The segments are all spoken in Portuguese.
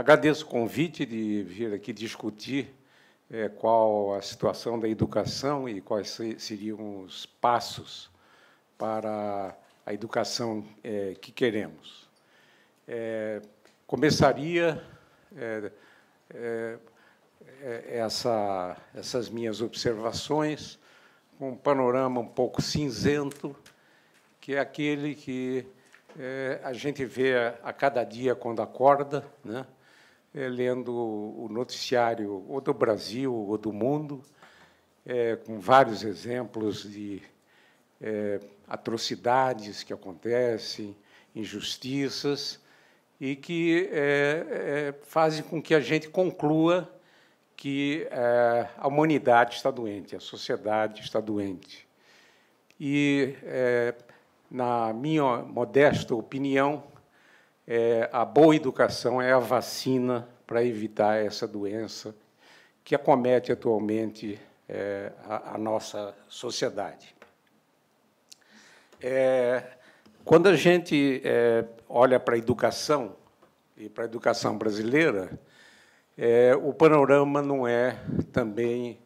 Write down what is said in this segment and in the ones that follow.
Agradeço o convite de vir aqui discutir qual a situação da educação e quais seriam os passos para a educação que queremos. Começaria essas minhas observações com um panorama um pouco cinzento, que é aquele que a gente vê a cada dia quando acorda, né? Lendo o noticiário ou do Brasil ou do mundo, com vários exemplos de atrocidades que acontecem, injustiças, e que fazem com que a gente conclua que a humanidade está doente, a sociedade está doente. E, na minha modesta opinião, a boa educação é a vacina para evitar essa doença que acomete atualmente a nossa sociedade. Quando a gente olha para a educação, e para a educação brasileira, o panorama não é também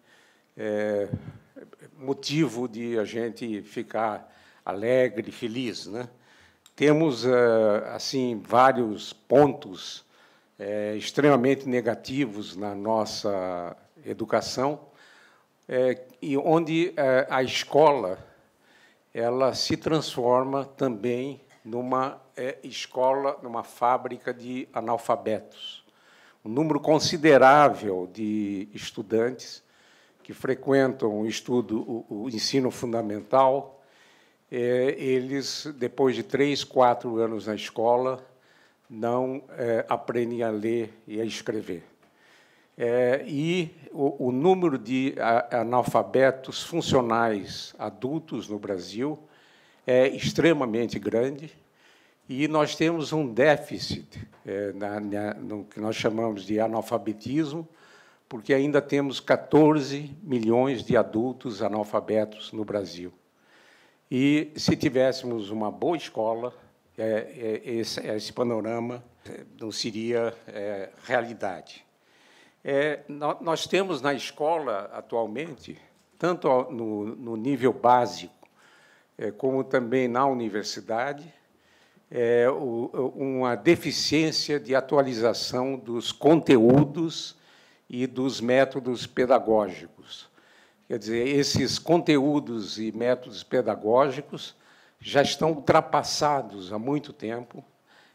motivo de a gente ficar alegre, feliz, né? Temos assim vários pontos extremamente negativos na nossa educação, e onde a escola ela se transforma também numa escola, numa fábrica de analfabetos. Um número considerável de estudantes que frequentam o ensino fundamental, eles, depois de 3, 4 anos na escola, não aprendem a ler e a escrever. E o número de analfabetos funcionais adultos no Brasil é extremamente grande, e nós temos um déficit no que nós chamamos de analfabetismo, porque ainda temos 14 milhões de adultos analfabetos no Brasil. E, se tivéssemos uma boa escola, esse panorama não seria realidade. Nós temos na escola, atualmente, tanto no nível básico, como também na universidade, uma deficiência de atualização dos conteúdos e dos métodos pedagógicos. Quer dizer, esses conteúdos e métodos pedagógicos já estão ultrapassados há muito tempo,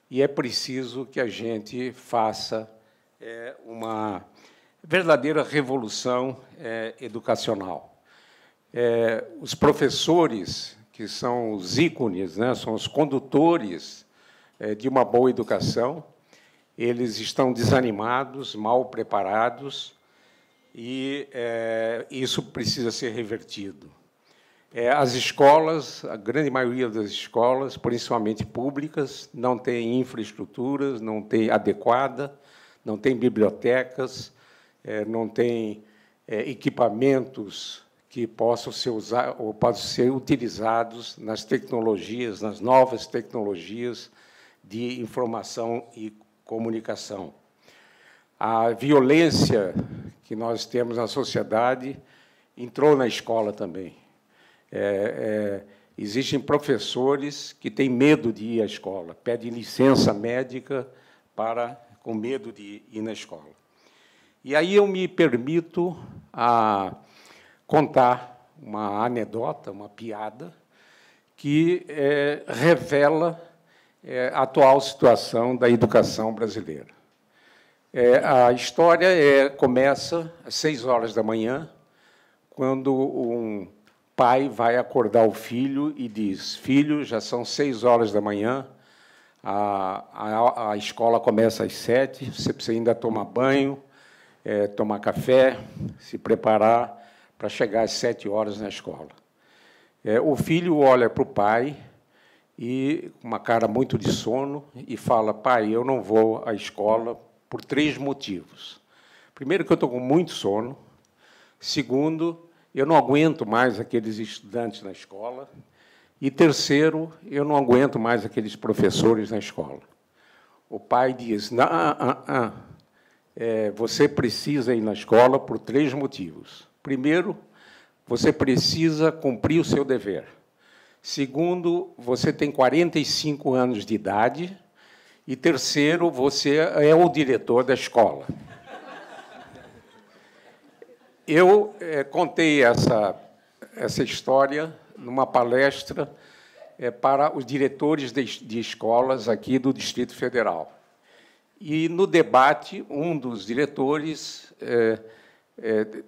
e é preciso que a gente faça uma verdadeira revolução educacional. Os professores, que são os ícones, né, são os condutores de uma boa educação, eles estão desanimados, mal preparados, e isso precisa ser revertido. As escolas, a grande maioria das escolas, principalmente públicas, não tem infraestruturas, não tem adequada, não tem bibliotecas, não tem equipamentos que possam ser utilizados nas tecnologias, nas novas tecnologias de informação e comunicação. A violência que nós temos na sociedade entrou na escola também. Existem professores que têm medo de ir à escola, pedem licença médica com medo de ir na escola. E aí eu me permito contar uma anedota, uma piada, que revela a atual situação da educação brasileira. A história começa às 6 horas da manhã, quando um pai vai acordar o filho e diz: filho, já são 6 horas da manhã, a escola começa às 7, você precisa ainda tomar banho, tomar café, se preparar para chegar às 7 horas na escola. O filho olha para o pai, e com uma cara muito de sono, e fala: pai, eu não vou à escola por 3 motivos. Primeiro, que eu estou com muito sono. Segundo, eu não aguento mais aqueles estudantes na escola. E terceiro, eu não aguento mais aqueles professores na escola. o pai diz: não, você precisa ir na escola por 3 motivos. Primeiro, você precisa cumprir o seu dever. Segundo, você tem 45 anos de idade. E terceiro, você é o diretor da escola. Eu contei essa história numa palestra para os diretores de escolas aqui do Distrito Federal. E, no debate, um dos diretores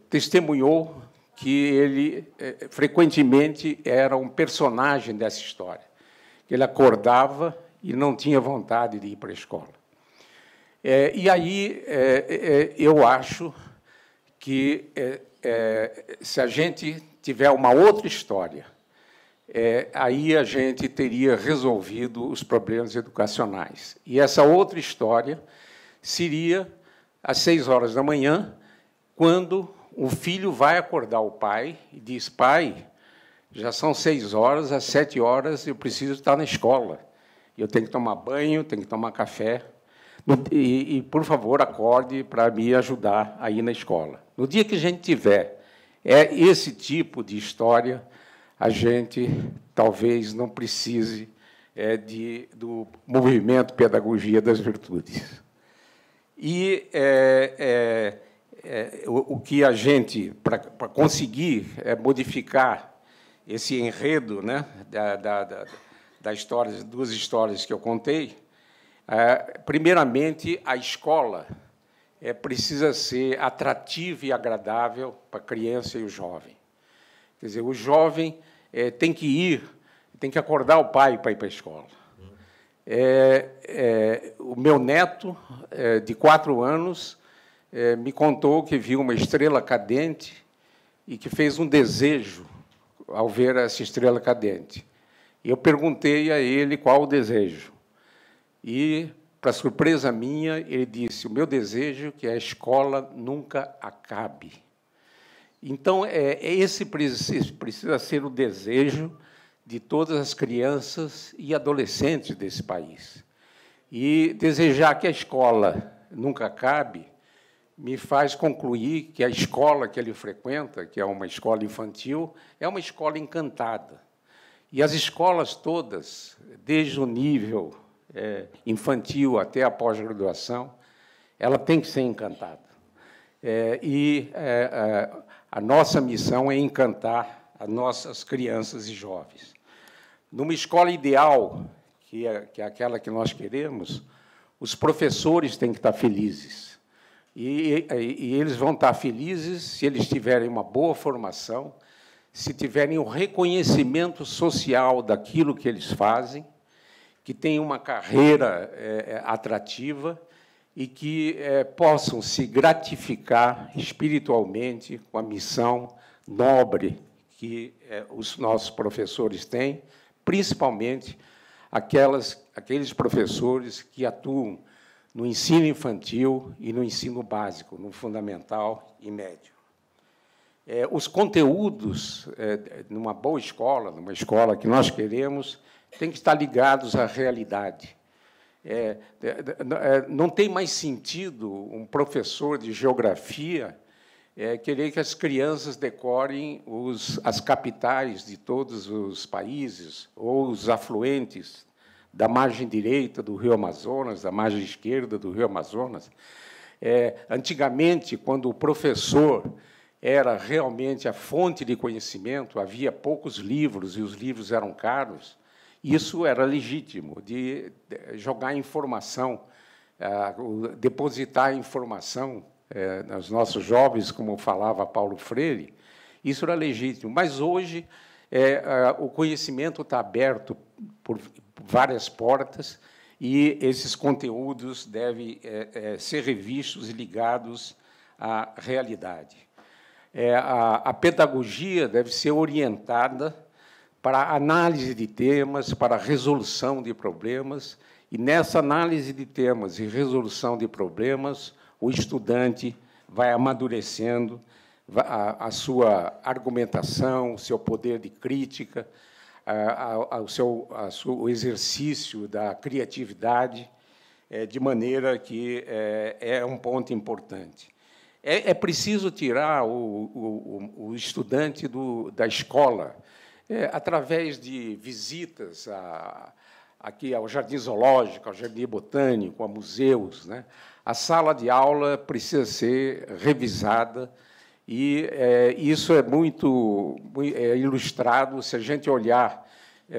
testemunhou que ele, frequentemente, era um personagem dessa história. Ele acordava e não tinha vontade de ir para a escola. E aí eu acho que, se a gente tiver uma outra história, aí a gente teria resolvido os problemas educacionais. E essa outra história seria às 6 horas da manhã, quando o filho vai acordar o pai e diz: pai, já são 6 horas, às 7 horas eu preciso estar na escola. Eu tenho que tomar banho, tenho que tomar café, e por favor, acorde para me ajudar a ir na escola. No dia que a gente tiver esse tipo de história, a gente talvez não precise do movimento Pedagogia das Virtudes. E o que a gente, para conseguir modificar esse enredo, né, das 2 histórias que eu contei, primeiramente, a escola precisa ser atrativa e agradável para a criança e o jovem. Quer dizer, o jovem tem que acordar o pai para ir para a escola. O meu neto, de 4 anos, me contou que viu uma estrela cadente e que fez um desejo ao ver essa estrela cadente. E eu perguntei a ele qual o desejo. E, para surpresa minha, ele disse: o meu desejo é que a escola nunca acabe. Então, esse precisa ser o desejo de todas as crianças e adolescentes desse país. E desejar que a escola nunca acabe me faz concluir que a escola que ele frequenta, que é uma escola infantil, é uma escola encantada. E as escolas todas, desde o nível infantil até a pós-graduação, ela tem que ser encantada. A nossa missão é encantar as nossas crianças e jovens. Numa escola ideal, que é aquela que nós queremos, os professores têm que estar felizes. E eles vão estar felizes se eles tiverem uma boa formação, se tiverem o reconhecimento social daquilo que eles fazem, que tenham uma carreira atrativa e que possam se gratificar espiritualmente com a missão nobre que os nossos professores têm, principalmente aqueles professores que atuam no ensino infantil e no ensino básico, no fundamental e médio. Os conteúdos, numa boa escola, numa escola que nós queremos, têm que estar ligados à realidade. Não tem mais sentido um professor de geografia querer que as crianças decorem as capitais de todos os países, ou os afluentes da margem direita do Rio Amazonas, da margem esquerda do Rio Amazonas. Antigamente, quando o professor era realmente a fonte de conhecimento, havia poucos livros e os livros eram caros, isso era legítimo, de jogar informação, depositar informação nos nossos jovens, como falava Paulo Freire, isso era legítimo. Mas, hoje, o conhecimento está aberto por várias portas e esses conteúdos devem ser revistos e ligados à realidade. A pedagogia deve ser orientada para a análise de temas, para a resolução de problemas, e, nessa análise de temas e resolução de problemas, o estudante vai amadurecendo a sua argumentação, o seu poder de crítica, o exercício da criatividade, de maneira que é um ponto importante. É preciso tirar o estudante da escola, através de visitas aqui ao Jardim Zoológico, ao Jardim Botânico, a museus, né? A sala de aula precisa ser revisada, e isso é muito ilustrado se a gente olhar,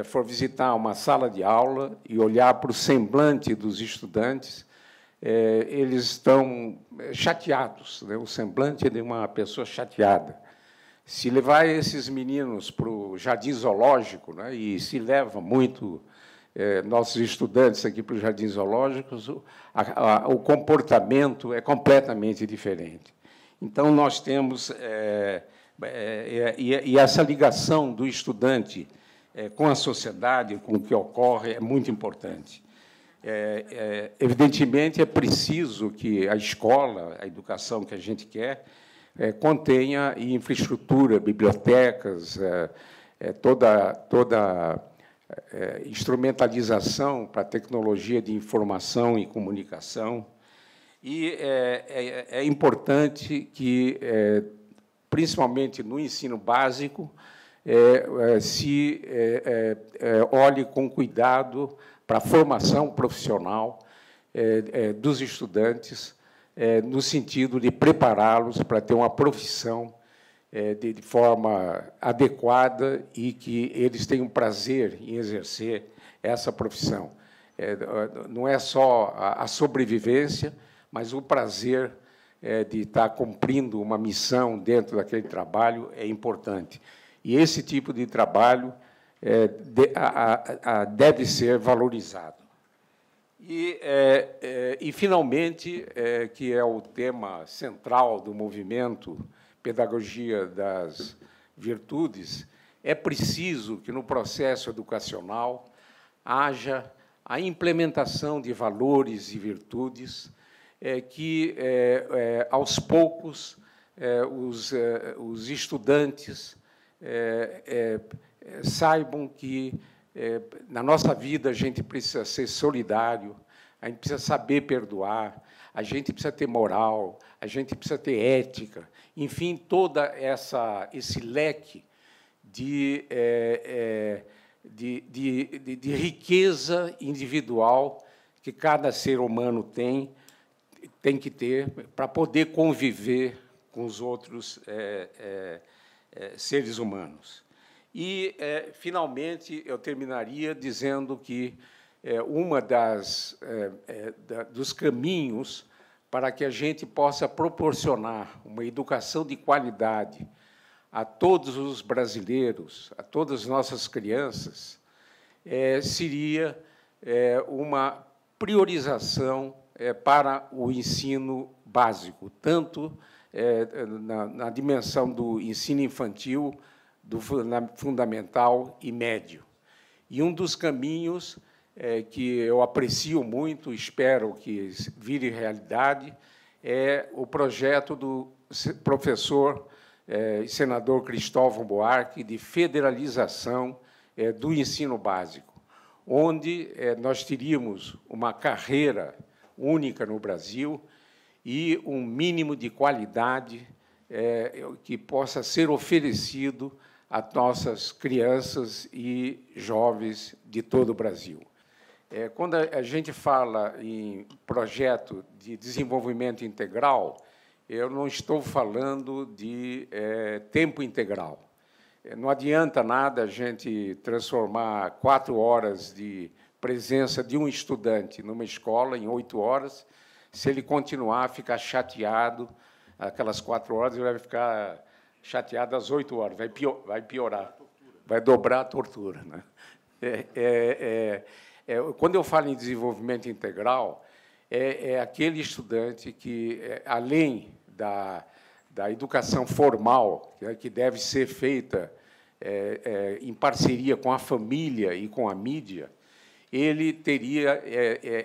for visitar uma sala de aula e olhar para o semblante dos estudantes. Eles estão chateados, né? O semblante é de uma pessoa chateada. Se levar esses meninos para o Jardim Zoológico, né, e se leva muito nossos estudantes aqui para os Jardins Zoológicos, o comportamento é completamente diferente. Então, nós temos... e essa ligação do estudante com a sociedade, com o que ocorre, é muito importante. Evidentemente, é preciso que a escola, a educação que a gente quer, contenha infraestrutura, bibliotecas, toda instrumentalização para a tecnologia de informação e comunicação. E é importante que, principalmente no ensino básico, se olhe com cuidado para a formação profissional dos estudantes, no sentido de prepará-los para ter uma profissão de forma adequada e que eles tenham prazer em exercer essa profissão. Não é só a sobrevivência, mas o prazer de estar cumprindo uma missão dentro daquele trabalho é importante. E esse tipo de trabalho deve ser valorizado. E finalmente, que é o tema central do movimento Pedagogia das Virtudes, é preciso que, no processo educacional, haja a implementação de valores e virtudes que, aos poucos, os estudantes saibam que, na nossa vida, a gente precisa ser solidário, a gente precisa saber perdoar, a gente precisa ter moral, a gente precisa ter ética, enfim, toda esse leque de riqueza individual que cada ser humano tem que ter para poder conviver com os outros seres humanos. E, finalmente, eu terminaria dizendo que dos caminhos para que a gente possa proporcionar uma educação de qualidade a todos os brasileiros, a todas as nossas crianças, seria uma priorização para o ensino básico, tanto na dimensão do ensino infantil, fundamental e médio. E um dos caminhos que eu aprecio muito, espero que vire realidade, é o projeto do professor e senador Cristóvão Buarque de federalização do ensino básico, onde nós teríamos uma carreira única no Brasil e um mínimo de qualidade que possa ser oferecido a nossas crianças e jovens de todo o Brasil. Quando a gente fala em projeto de desenvolvimento integral, eu não estou falando de tempo integral. Não adianta nada a gente transformar 4 horas de presença de um estudante numa escola em 8 horas, se ele continuar a ficar chateado, aquelas 4 horas, ele vai ficar chateado às 8 horas, vai piorar, vai dobrar a tortura, né? Quando eu falo em desenvolvimento integral, é aquele estudante que, além da educação formal, que deve ser feita em parceria com a família e com a mídia, ele teria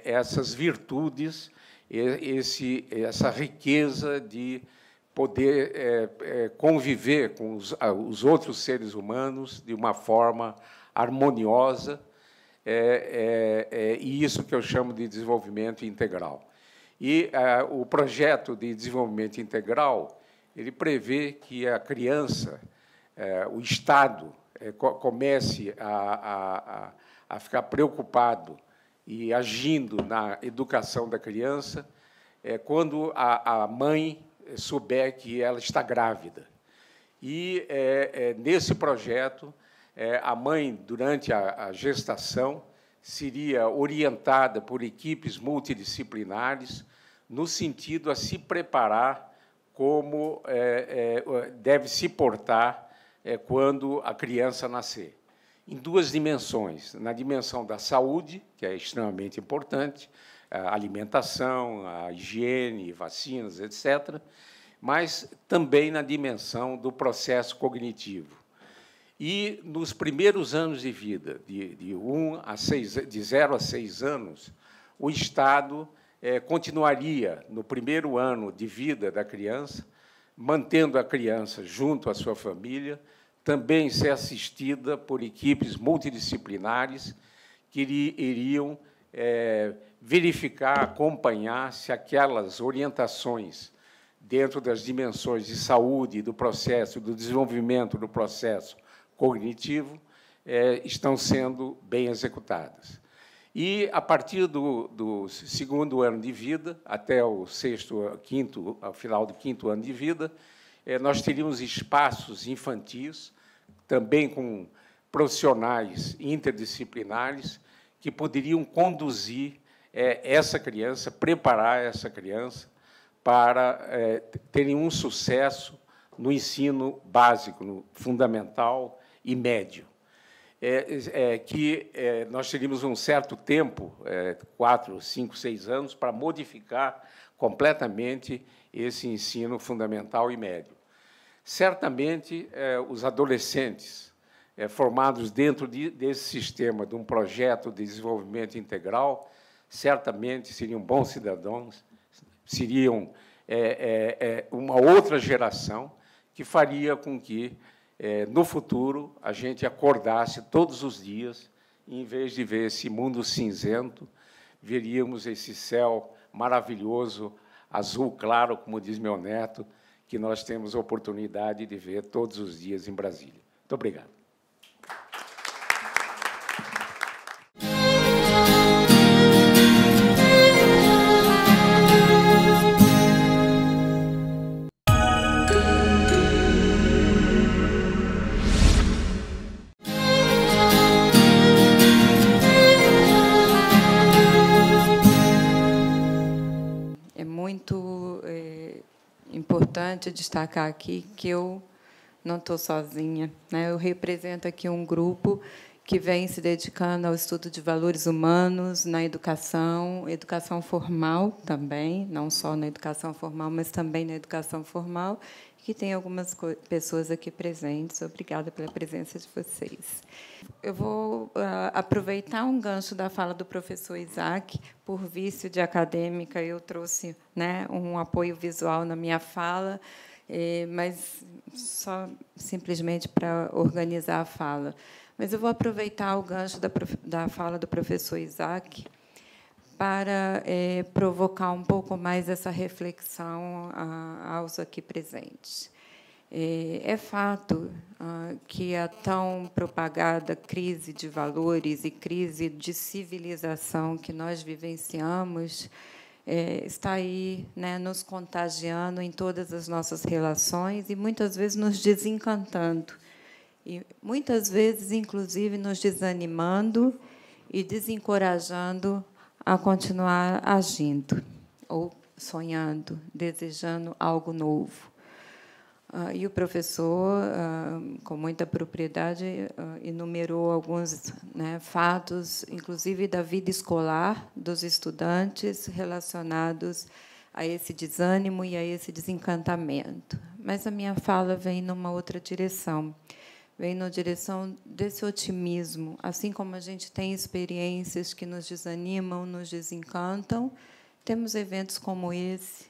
essas virtudes, essa riqueza de poder conviver com os outros seres humanos de uma forma harmoniosa, e isso que eu chamo de desenvolvimento integral. E o projeto de desenvolvimento integral, ele prevê que a criança, o Estado, comece a ficar preocupado e agindo na educação da criança quando a mãe souber que ela está grávida. E, nesse projeto, a mãe, durante a gestação, seria orientada por equipes multidisciplinares no sentido a se preparar como deve se portar quando a criança nascer, em duas dimensões. Na dimensão da saúde, que é extremamente importante, a alimentação, a higiene, vacinas, etc., mas também na dimensão do processo cognitivo. E, nos primeiros anos de vida, de 0 a 6 anos, o Estado continuaria, no primeiro ano de vida da criança, mantendo a criança junto à sua família, também ser assistida por equipes multidisciplinares que iriam verificar, acompanhar se aquelas orientações dentro das dimensões de saúde, do processo, do desenvolvimento do processo cognitivo, estão sendo bem executadas. E, a partir do segundo ano de vida, até o ao final do quinto ano de vida, nós teríamos espaços infantis, também com profissionais interdisciplinares, que poderiam conduzir essa criança, preparar essa criança para terem um sucesso no ensino básico, no fundamental e médio. Nós teríamos um certo tempo, 4, 5, 6 anos, para modificar completamente esse ensino fundamental e médio. Certamente, os adolescentes formados dentro desse sistema, de um projeto de desenvolvimento integral, certamente seriam bons cidadãos, seriam uma outra geração que faria com que, no futuro, a gente acordasse todos os dias, e, em vez de ver esse mundo cinzento, veríamos esse céu maravilhoso, azul claro, como diz meu neto, que nós temos a oportunidade de ver todos os dias em Brasília. Muito obrigado. Importante destacar aqui que eu não estou sozinha, né? Eu represento aqui um grupo que vem se dedicando ao estudo de valores humanos na educação formal também, não só na educação formal, mas também na educação formal, que tem algumas pessoas aqui presentes. Obrigada pela presença de vocês. Eu vou aproveitar um gancho da fala do professor Isaac. Por vício de acadêmica, eu trouxe, né, um apoio visual na minha fala, mas só simplesmente para organizar a fala. Mas eu vou aproveitar o gancho da fala do professor Isaac para provocar um pouco mais essa reflexão aos aqui presentes. É fato que a tão propagada crise de valores e crise de civilização que nós vivenciamos está aí, né, nos contagiando em todas as nossas relações e, muitas vezes, nos desencantando. E, muitas vezes, inclusive, nos desanimando e desencorajando a continuar agindo, ou sonhando, desejando algo novo. E o professor, com muita propriedade, enumerou alguns, né, fatos, inclusive da vida escolar dos estudantes, relacionados a esse desânimo e a esse desencantamento. Mas a minha fala vem numa outra direção. Vem na direção desse otimismo. Assim como a gente tem experiências que nos desanimam, nos desencantam, temos eventos como esse,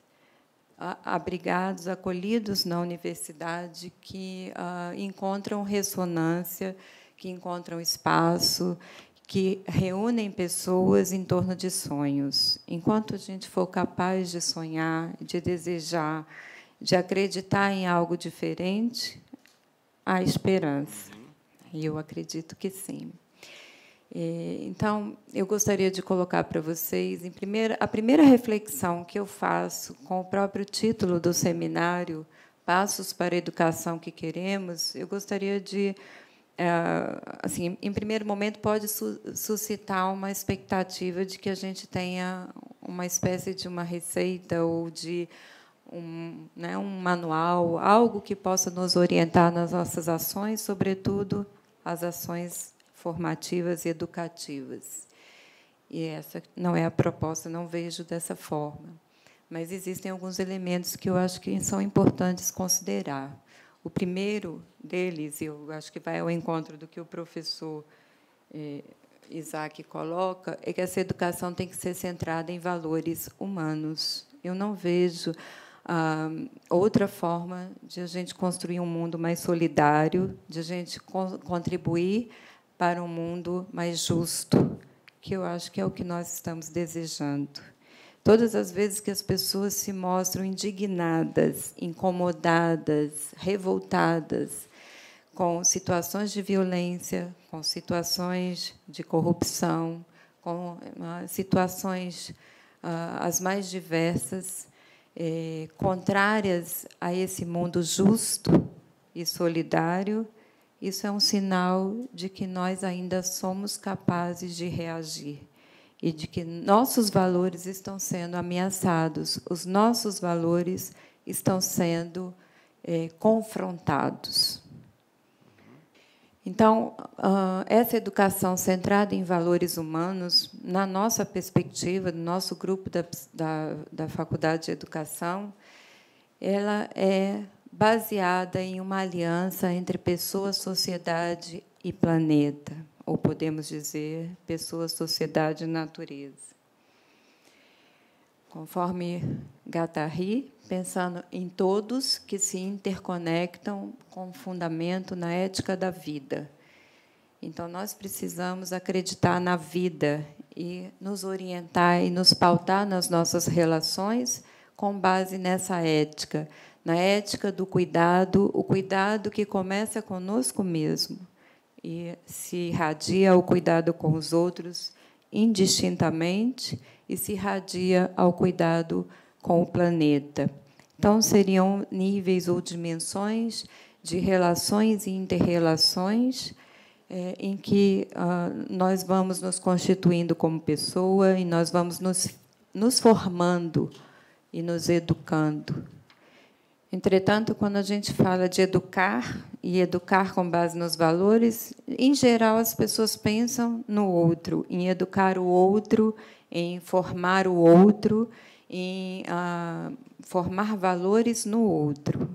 abrigados, acolhidos na universidade, que encontram ressonância, que encontram espaço, que reúnem pessoas em torno de sonhos. Enquanto a gente for capaz de sonhar, de desejar, de acreditar em algo diferente, há esperança. E eu acredito que sim. Então, eu gostaria de colocar para vocês, a primeira reflexão que eu faço com o próprio título do seminário, Passos para a Educação que Queremos, eu gostaria de, assim, em primeiro momento, pode suscitar uma expectativa de que a gente tenha uma espécie de uma receita ou de um manual, algo que possa nos orientar nas nossas ações, sobretudo as ações formativas e educativas. E essa não é a proposta, não vejo dessa forma. Mas existem alguns elementos que eu acho que são importantes considerar. O primeiro deles, eu acho que vai ao encontro do que o professor Isaac coloca, é que essa educação tem que ser centrada em valores humanos. Eu não vejo outra forma de a gente construir um mundo mais solidário, de a gente contribuir para um mundo mais justo, que eu acho que é o que nós estamos desejando. Todas as vezes que as pessoas se mostram indignadas, incomodadas, revoltadas com situações de violência, com situações de corrupção, com situações as mais diversas, contrárias a esse mundo justo e solidário, isso é um sinal de que nós ainda somos capazes de reagir e de que nossos valores estão sendo ameaçados, os nossos valores estão sendo confrontados. Então, essa educação centrada em valores humanos, na nossa perspectiva, no nosso grupo da Faculdade de Educação, ela é baseada em uma aliança entre pessoa, sociedade e planeta, ou podemos dizer, pessoa, sociedade e natureza. Conforme Guattari, pensando em todos que se interconectam com fundamento na ética da vida. Então, nós precisamos acreditar na vida e nos orientar e nos pautar nas nossas relações com base nessa ética, na ética do cuidado, o cuidado que começa conosco mesmo e se irradia ao cuidado com os outros indistintamente e se irradia ao cuidado com o planeta. Então, seriam níveis ou dimensões de relações e interrelações em que nós vamos nos constituindo como pessoa e nós vamos nos formando e nos educando. Entretanto, quando a gente fala de educar, e educar com base nos valores, em geral, as pessoas pensam no outro, em educar o outro, em formar o outro, em formar valores no outro.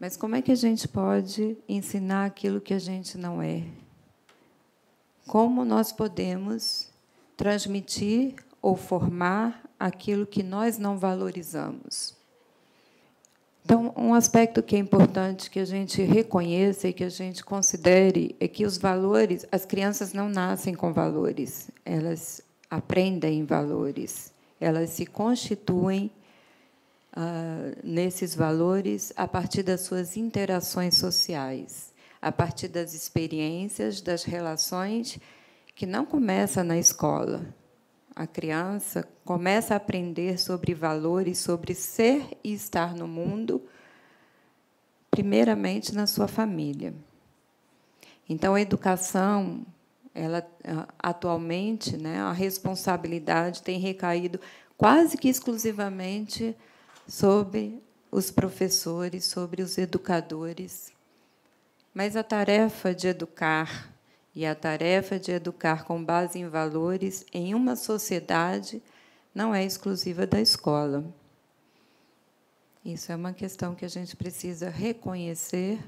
Mas como é que a gente pode ensinar aquilo que a gente não é? Como nós podemos transmitir ou formar aquilo que nós não valorizamos? Então, um aspecto que é importante que a gente reconheça e que a gente considere é que os valores, as crianças não nascem com valores, elas aprendem valores, elas se constituem nesses valores a partir das suas interações sociais, a partir das experiências, das relações, que não começa na escola. A criança começa a aprender sobre valores, sobre ser e estar no mundo, primeiramente na sua família. Então, a educação, ela, atualmente, a responsabilidade tem recaído quase que exclusivamente sobre os professores, sobre os educadores. Mas a tarefa de educar e a tarefa de educar com base em valores em uma sociedade não é exclusiva da escola. Isso é uma questão que a gente precisa reconhecer.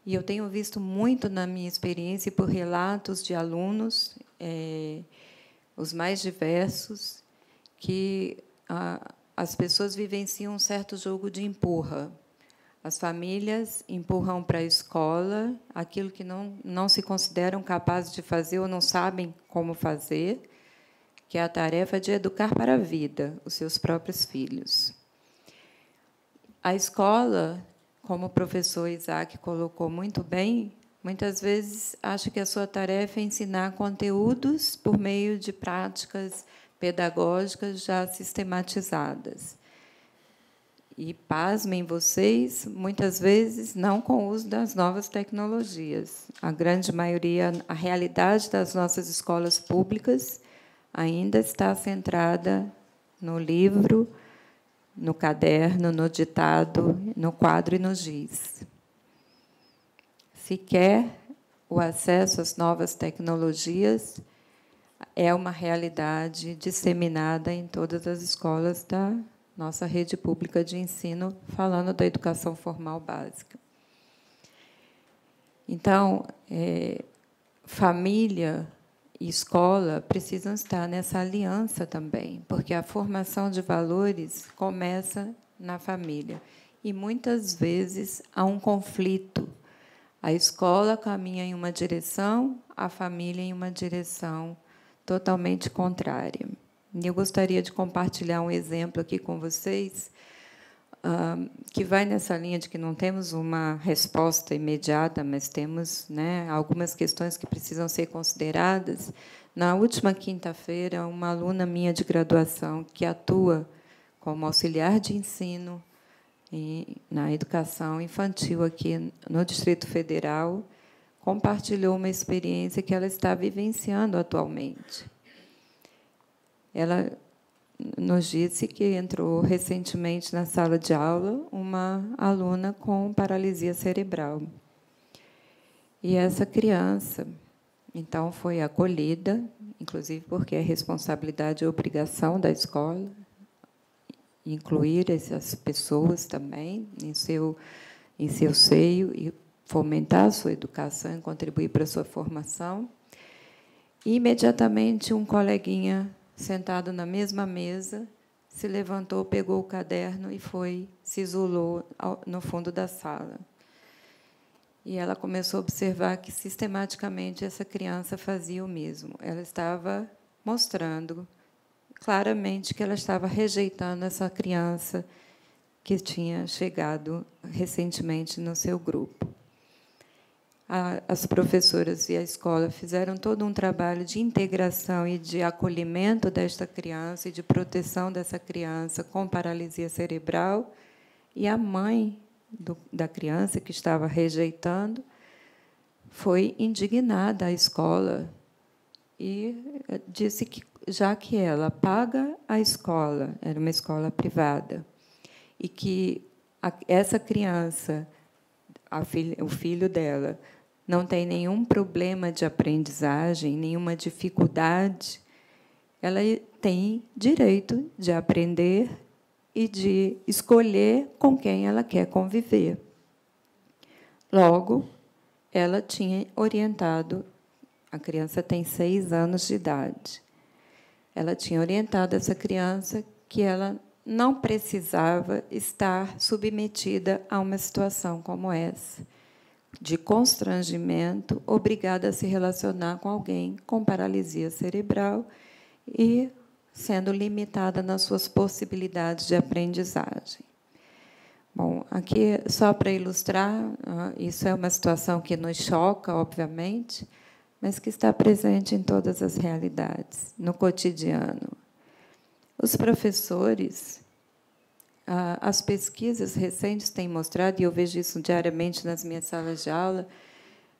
E eu tenho visto muito na minha experiência e por relatos de alunos, os mais diversos, que as pessoas vivenciam um certo jogo de empurra. As famílias empurram para a escola aquilo que não se consideram capazes de fazer ou não sabem como fazer, que é a tarefa de educar para a vida os seus próprios filhos. A escola, como o professor Isaac colocou muito bem, muitas vezes acha que a sua tarefa é ensinar conteúdos por meio de práticas pedagógicas já sistematizadas. E, pasmem vocês, muitas vezes não com o uso das novas tecnologias. A grande maioria, a realidade das nossas escolas públicas ainda está centrada no livro, no caderno, no ditado, no quadro e no giz. Se quer o acesso às novas tecnologias, é uma realidade disseminada em todas as escolas da nossa rede pública de ensino, falando da educação formal básica. Então, família e escola precisam estar nessa aliança também, porque a formação de valores começa na família. E, muitas vezes, há um conflito. A escola caminha em uma direção, a família em uma direção totalmente contrária. Eu gostaria de compartilhar um exemplo aqui com vocês, que vai nessa linha de que não temos uma resposta imediata, mas temos, né, algumas questões que precisam ser consideradas. Na última quinta-feira, uma aluna minha de graduação, que atua como auxiliar de ensino na educação infantil aqui no Distrito Federal, compartilhou uma experiência que ela está vivenciando atualmente. Ela nos disse que entrou recentemente na sala de aula uma aluna com paralisia cerebral. E essa criança, então, foi acolhida, inclusive porque é responsabilidade e obrigação da escola incluir essas pessoas também em seu seio e fomentar a sua educação e contribuir para a sua formação. E, imediatamente, um coleguinha sentado na mesma mesa se levantou, pegou o caderno e se isolou no fundo da sala. E ela começou a observar que, sistematicamente, essa criança fazia o mesmo. Ela estava mostrando claramente que ela estava rejeitando essa criança que tinha chegado recentemente no seu grupo. As professoras e a escola fizeram todo um trabalho de integração e de acolhimento desta criança e de proteção dessa criança com paralisia cerebral, e a mãe da criança, que estava rejeitando, foi indignada à escola e disse que, já que ela paga a escola, era uma escola privada, e que essa criança, o filho dela, não tem nenhum problema de aprendizagem, nenhuma dificuldade, ela tem direito de aprender e de escolher com quem ela quer conviver. Logo, ela tinha orientado, a criança tem 6 anos de idade, ela tinha orientado essa criança que ela não precisava estar submetida a uma situação como essa, de constrangimento, obrigada a se relacionar com alguém com paralisia cerebral e sendo limitada nas suas possibilidades de aprendizagem. Bom, aqui, só para ilustrar, isso é uma situação que nos choca, obviamente, mas que está presente em todas as realidades, no cotidiano. Os professores, as pesquisas recentes têm mostrado, e eu vejo isso diariamente nas minhas salas de aula,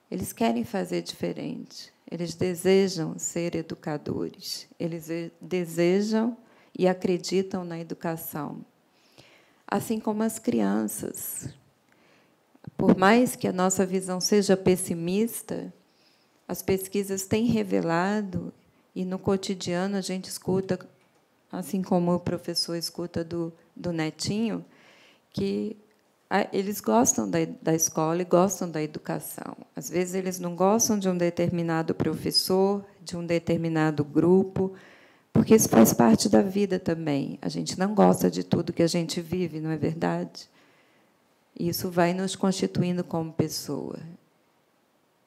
eles querem fazer diferente, eles desejam ser educadores, eles desejam e acreditam na educação. Assim como as crianças. Por mais que a nossa visão seja pessimista, as pesquisas têm revelado, e no cotidiano a gente escuta, assim como o professor escuta do netinho, que eles gostam da escola e gostam da educação. Às vezes, eles não gostam de um determinado professor, de um determinado grupo, porque isso faz parte da vida também. A gente não gosta de tudo que a gente vive, não é verdade? Isso vai nos constituindo como pessoa.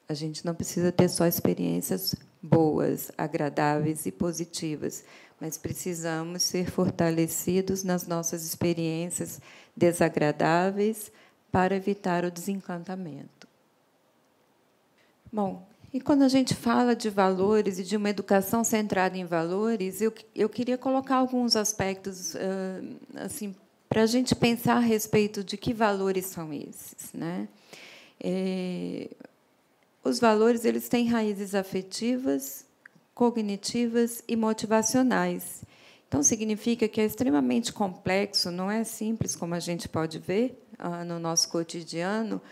A gente não precisa ter só experiências boas, agradáveis e positivas, mas precisamos ser fortalecidos nas nossas experiências desagradáveis para evitar o desencantamento. Bom, e quando a gente fala de valores e de uma educação centrada em valores, eu queria colocar alguns aspectos assim, para a gente pensar a respeito de que valores são esses, né? Os valores, eles têm raízes afetivas, cognitivas e motivacionais. Então, significa que é extremamente complexo, não é simples, como a gente pode ver no nosso cotidiano,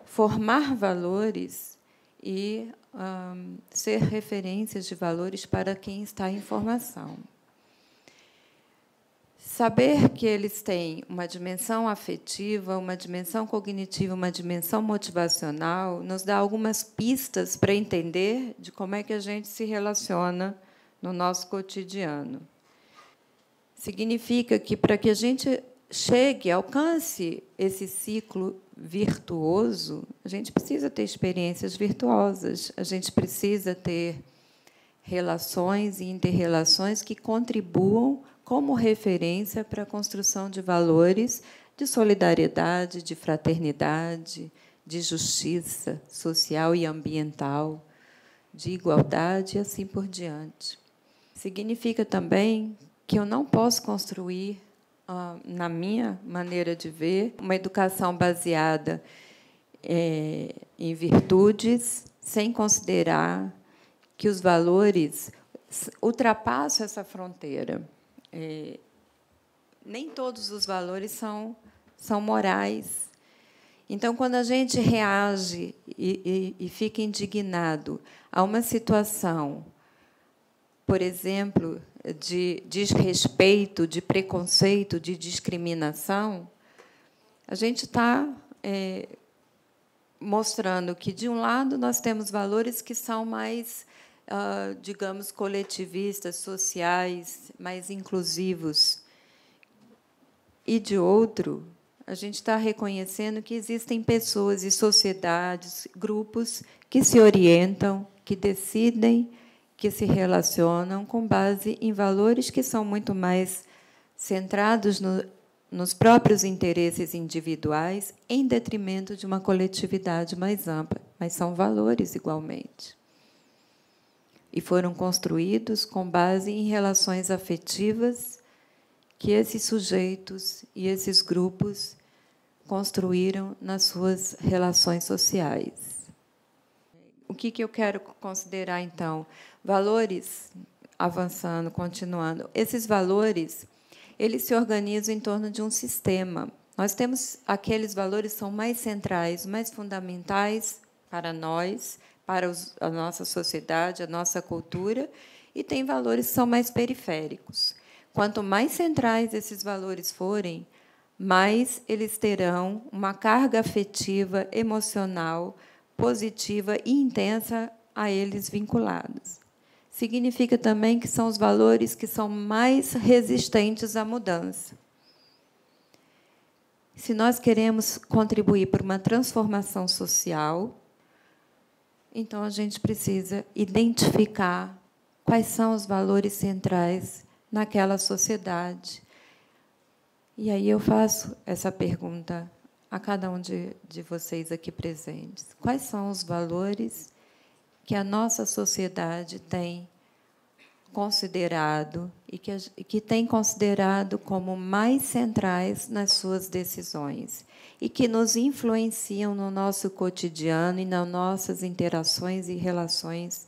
formar valores e ser referências de valores para quem está em formação. Saber que eles têm uma dimensão afetiva, uma dimensão cognitiva, uma dimensão motivacional, nos dá algumas pistas para entender de como é que a gente se relaciona no nosso cotidiano. Significa que, para que a gente chegue, alcance esse ciclo virtuoso, a gente precisa ter experiências virtuosas, a gente precisa ter relações e interrelações que contribuam como referência para a construção de valores de solidariedade, de fraternidade, de justiça social e ambiental, de igualdade e assim por diante. Significa também que eu não posso construir, na minha maneira de ver, uma educação baseada em virtudes, sem considerar que os valores ultrapassam essa fronteira. Nem todos os valores são morais. Então, quando a gente reage e fica indignado a uma situação, por exemplo, de desrespeito, de preconceito, de discriminação, a gente está mostrando que, de um lado, nós temos valores que são mais, digamos, coletivistas, sociais, mais inclusivos. E, de outro, a gente está reconhecendo que existem pessoas e sociedades, grupos que se orientam, que decidem, que se relacionam com base em valores que são muito mais centrados nos próprios interesses individuais, em detrimento de uma coletividade mais ampla, mas são valores igualmente. E foram construídos com base em relações afetivas que esses sujeitos e esses grupos construíram nas suas relações sociais. O que eu quero considerar, então? Valores, avançando, continuando. Esses valores, eles se organizam em torno de um sistema. Nós temos aqueles valores que são mais centrais, mais fundamentais para nós, para a nossa sociedade, a nossa cultura, e tem valores que são mais periféricos. Quanto mais centrais esses valores forem, mais eles terão uma carga afetiva, emocional, positiva e intensa a eles vinculados. Significa também que são os valores que são mais resistentes à mudança. Se nós queremos contribuir para uma transformação social, então a gente precisa identificar quais são os valores centrais naquela sociedade. E aí eu faço essa pergunta a cada um de vocês aqui presentes. Quais são os valores que a nossa sociedade tem considerado e que tem considerado como mais centrais nas suas decisões e que nos influenciam no nosso cotidiano e nas nossas interações e relações,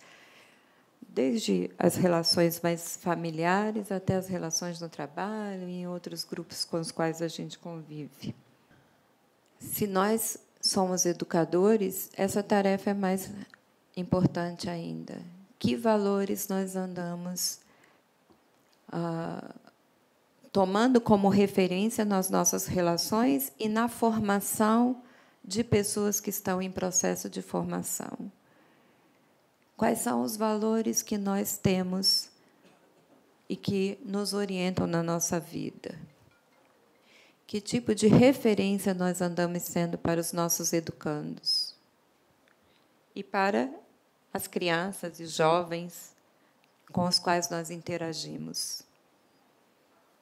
desde as relações mais familiares até as relações no trabalho e em outros grupos com os quais a gente convive. Se nós somos educadores, essa tarefa é mais importante ainda. Que valores nós andamos tomando como referência nas nossas relações e na formação de pessoas que estão em processo de formação? Quais são os valores que nós temos e que nos orientam na nossa vida? que tipo de referência nós andamos sendo para os nossos educandos e para as crianças e jovens com os quais nós interagimos.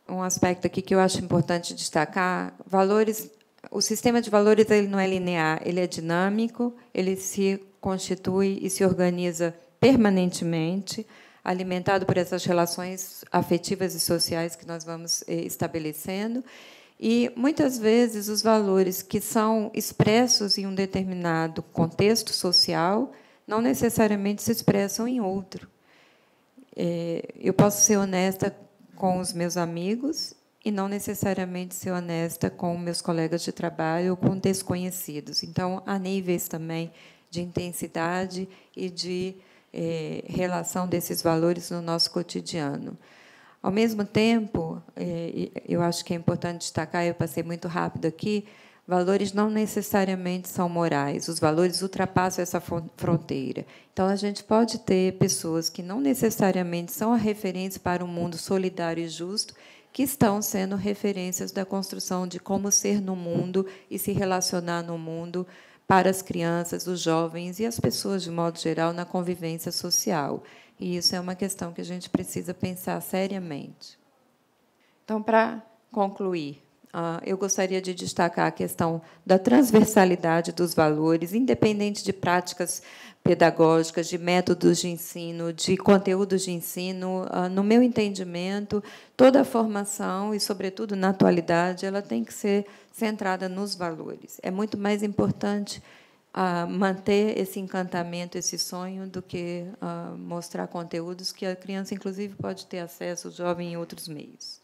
Um aspecto aqui que eu acho importante destacar, valores, o sistema de valores ele não é linear, ele é dinâmico, ele se constitui e se organiza permanentemente, alimentado por essas relações afetivas e sociais que nós vamos estabelecendo. E, muitas vezes, os valores que são expressos em um determinado contexto social não necessariamente se expressam em outro. Eu posso ser honesta com os meus amigos e não necessariamente ser honesta com meus colegas de trabalho ou com desconhecidos. Então, há níveis também de intensidade e de relação desses valores no nosso cotidiano. Ao mesmo tempo, eu acho que é importante destacar, eu passei muito rápido aqui, valores não necessariamente são morais, os valores ultrapassam essa fronteira. Então, a gente pode ter pessoas que não necessariamente são a referência para um mundo solidário e justo, que estão sendo referências da construção de como ser no mundo e se relacionar no mundo para as crianças, os jovens e as pessoas, de modo geral, na convivência social. E isso é uma questão que a gente precisa pensar seriamente. Então, para concluir, eu gostaria de destacar a questão da transversalidade dos valores, independente de práticas pedagógicas, de métodos de ensino, de conteúdos de ensino. No meu entendimento, toda a formação, e, sobretudo, na atualidade, ela tem que ser centrada nos valores. É muito mais importante manter esse encantamento, esse sonho, do que mostrar conteúdos que a criança, inclusive, pode ter acesso, o jovem, em outros meios.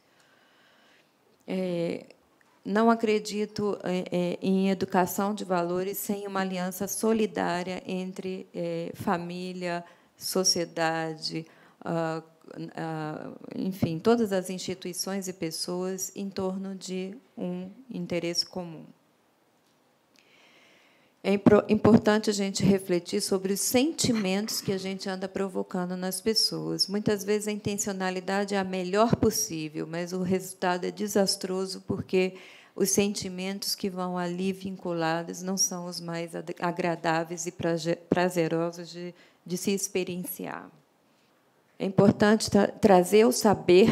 Não acredito em educação de valores sem uma aliança solidária entre família, sociedade, enfim, todas as instituições e pessoas em torno de um interesse comum. É importante a gente refletir sobre os sentimentos que a gente anda provocando nas pessoas. Muitas vezes a intencionalidade é a melhor possível, mas o resultado é desastroso, porque os sentimentos que vão ali vinculados não são os mais agradáveis e prazerosos de se experienciar. É importante trazer o saber,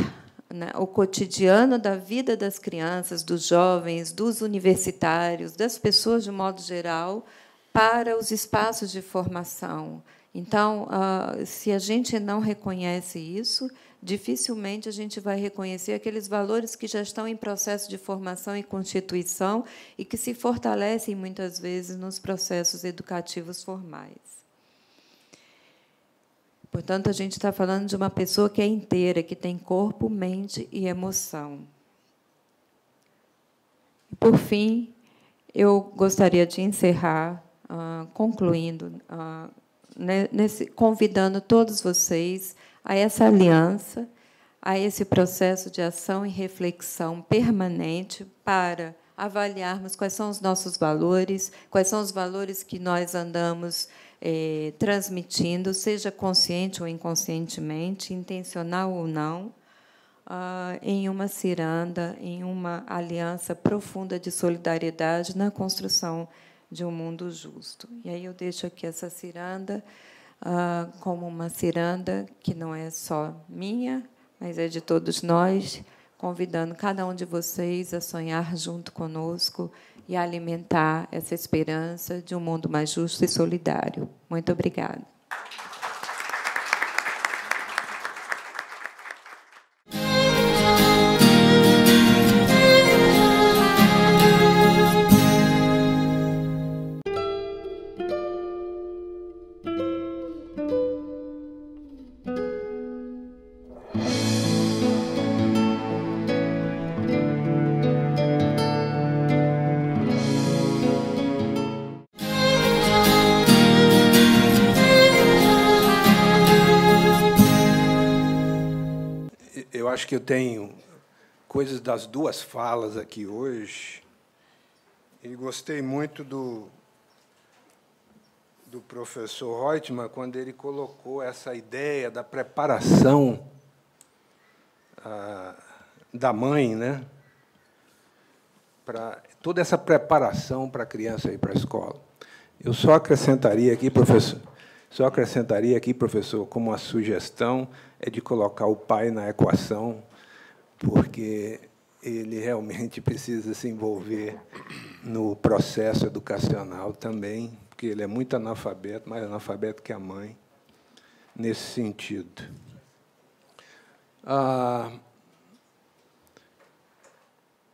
né, o cotidiano da vida das crianças, dos jovens, dos universitários, das pessoas de modo geral, para os espaços de formação. Então, se a gente não reconhece isso, dificilmente a gente vai reconhecer aqueles valores que já estão em processo de formação e constituição e que se fortalecem, muitas vezes, nos processos educativos formais. Portanto, a gente está falando de uma pessoa que é inteira, que tem corpo, mente e emoção. Por fim, eu gostaria de encerrar, concluindo, convidando todos vocês a essa aliança, a esse processo de ação e reflexão permanente para avaliarmos quais são os nossos valores, quais são os valores que nós andamos transmitindo, seja consciente ou inconscientemente, intencional ou não, em uma ciranda, em uma aliança profunda de solidariedade na construção de um mundo justo. E aí eu deixo aqui essa ciranda como uma ciranda que não é só minha, mas é de todos nós, convidando cada um de vocês a sonhar junto conosco e a alimentar essa esperança de um mundo mais justo e solidário. Muito obrigada. Eu acho que eu tenho coisas das duas falas aqui hoje. E gostei muito do professor Reutemann, quando ele colocou essa ideia da preparação da mãe, né? para toda essa preparação para a criança ir para a escola. Eu só acrescentaria aqui, professor, como uma sugestão, é de colocar o pai na equação, porque ele realmente precisa se envolver no processo educacional também, porque ele é muito analfabeto, mais analfabeto que a mãe, nesse sentido.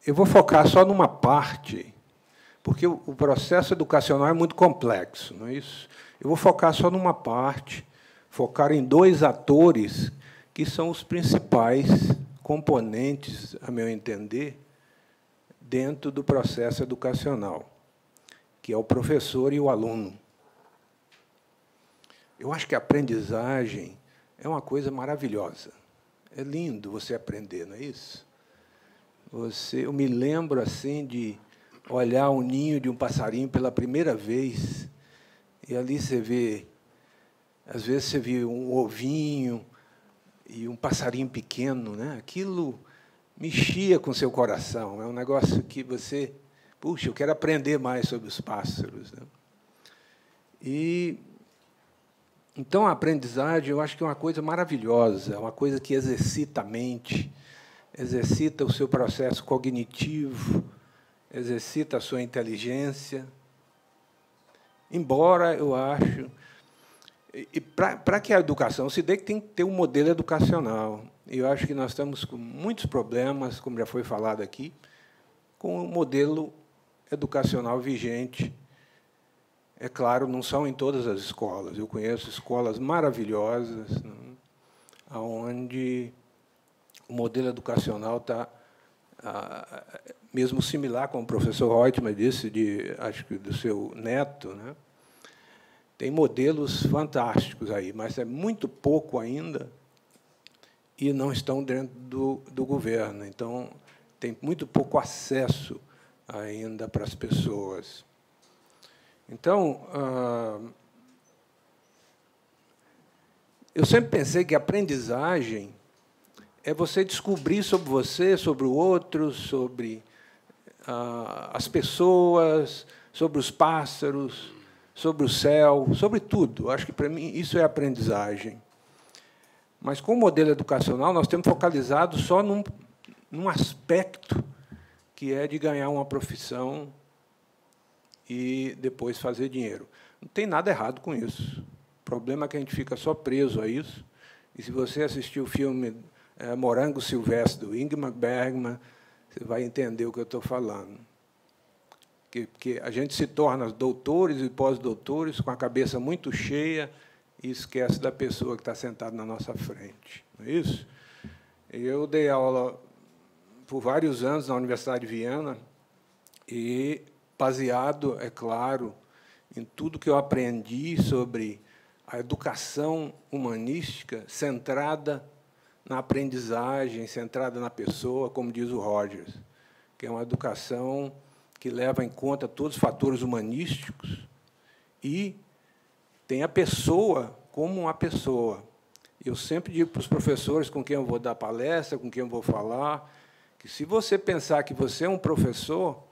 Eu vou focar só numa parte, porque o processo educacional é muito complexo, não é isso? Eu vou focar só numa parte, focar em 2 atores que são os principais componentes, a meu entender, dentro do processo educacional, que é o professor e o aluno. Eu acho que a aprendizagem é uma coisa maravilhosa. É lindo você aprender, não é isso? Eu me lembro assim de olhar o ninho de um passarinho pela primeira vez, e ali você vê, às vezes você vê um ovinho e um passarinho pequeno, né? Aquilo mexia com o seu coração. É um negócio que você, puxa, eu quero aprender mais sobre os pássaros, né? E então a aprendizagem, eu acho que é uma coisa maravilhosa, é uma coisa que exercita a mente, exercita o seu processo cognitivo, exercita a sua inteligência. Embora eu acho... E para que a educação se dê, tem que ter um modelo educacional. E eu acho que nós estamos com muitos problemas, como já foi falado aqui, com o modelo educacional vigente. É claro, não são em todas as escolas. Eu conheço escolas maravilhosas, né, onde o modelo educacional está mesmo similar, como o professor Reutemann disse, acho que do seu neto, né? Tem modelos fantásticos aí, mas é muito pouco ainda e não estão dentro do governo. Então, tem muito pouco acesso ainda para as pessoas. Então, eu sempre pensei que a aprendizagem é você descobrir sobre você, sobre o outro, sobre as pessoas, sobre os pássaros, sobre o céu, sobre tudo. Acho que, para mim, isso é aprendizagem. Mas, com o modelo educacional, nós temos focalizado só num aspecto, que é de ganhar uma profissão e depois fazer dinheiro. Não tem nada errado com isso. O problema é que a gente fica só preso a isso. E, se você assistir o filme Morango Silvestre, do Ingmar Bergman, você vai entender o que eu estou falando. Que a gente se torna doutores e pós-doutores com a cabeça muito cheia e esquece da pessoa que está sentada na nossa frente. Não é isso? Eu dei aula por vários anos na Universidade de Viena e, baseado, é claro, em tudo que eu aprendi sobre a educação humanística centrada na aprendizagem, centrada na pessoa, como diz o Rogers, que é uma educação que leva em conta todos os fatores humanísticos e tem a pessoa como uma pessoa. Eu sempre digo para os professores com quem eu vou dar palestra, com quem eu vou falar, que, se você pensar que você é um professor,